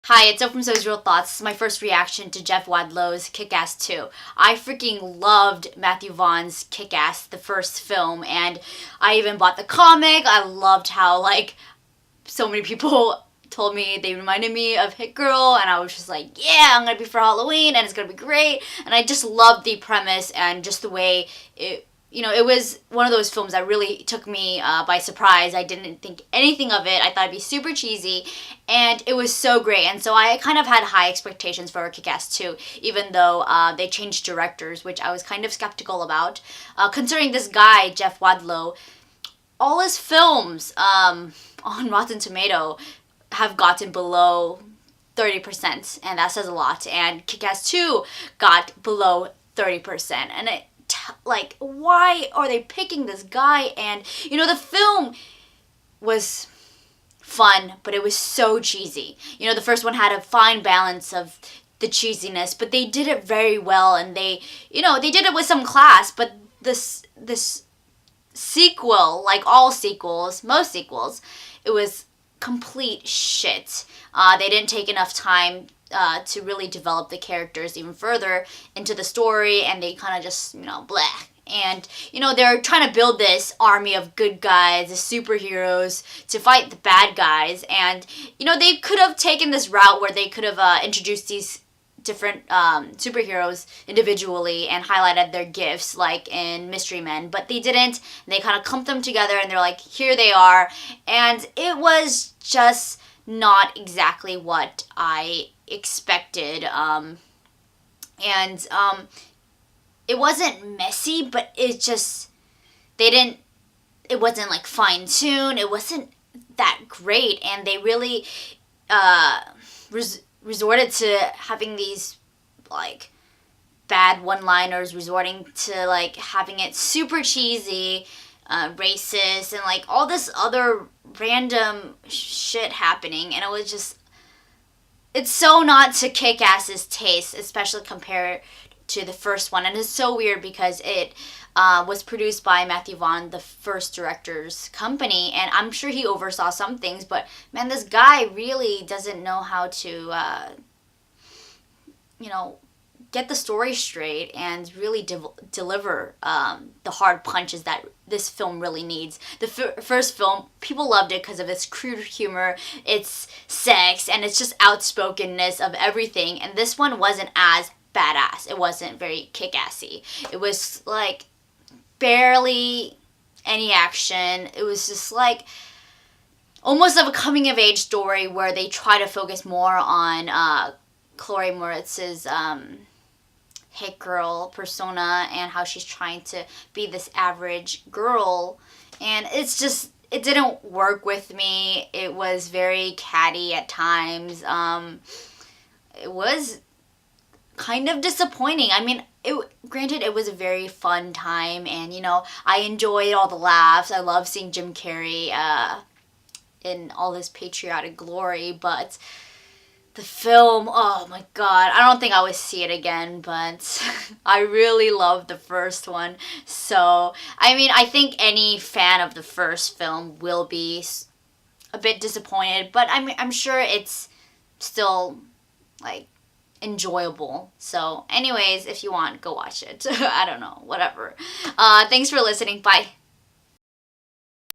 Hi, it's Oak from Zoe's Real Thoughts. This is my first reaction to Jeff Wadlow's Kick-Ass 2. I freaking loved Matthew Vaughn's Kick-Ass, the first film, and I even bought the comic. I loved how, so many people told me they reminded me of Hit Girl, and I was just like, yeah, I'm gonna be for Halloween, and it's gonna be great. And I just loved the premise and just the way it was one of those films that really took me by surprise. I didn't think anything of it. I thought it'd be super cheesy, and it was so great. And so I kind of had high expectations for Kick-Ass 2, even though they changed directors, which I was kind of skeptical about. Considering this guy, Jeff Wadlow, all his films on Rotten Tomato have gotten below 30%, and that says a lot. And Kick-Ass 2 got below 30%, and why are they picking this guy? And the film was fun, but it was so cheesy. The first one had a fine balance of the cheesiness, but they did it very well, and they did it with some class. But this sequel, like all sequels, most sequels, it was complete shit. They didn't take enough time to really develop the characters even further into the story, and they kind of just, bleh. And, they're trying to build this army of good guys, the superheroes, to fight the bad guys. And, they could have taken this route where they could have introduced these different superheroes individually and highlighted their gifts, like in Mystery Men, but they didn't. They kind of clumped them together, and they're like, here they are. And it was just not exactly what I expected. It wasn't messy, but it wasn't like fine-tuned. It wasn't that great, and they really resorted to having these bad one-liners, resorting to having it super cheesy, racist, and all this other random shit happening. And it's so not to Kick-Ass's taste, especially compared to the first one. And it's so weird because it was produced by Matthew Vaughn, the first director's company, and I'm sure he oversaw some things, but man, this guy really doesn't know how to get the story straight and really deliver the hard punches that this film really needs. The first film, people loved it because of its crude humor, its sex, and its just outspokenness of everything. And this one wasn't as badass. It wasn't very kick-assy. It was barely any action. It was just almost of a coming-of-age story where they try to focus more on Chloe Moritz's hit girl persona and how she's trying to be this average girl, and it didn't work with me. It was very catty at times. It was kind of disappointing. I mean, granted, it was a very fun time, and I enjoyed all the laughs. I love seeing Jim Carrey in all his patriotic glory, but the film, oh my god, I don't think I would see it again, but I really loved the first one. So, I mean, I think any fan of the first film will be a bit disappointed, but I'm sure it's still, enjoyable. So, anyways, if you want, go watch it. I don't know, whatever. Thanks for listening. Bye.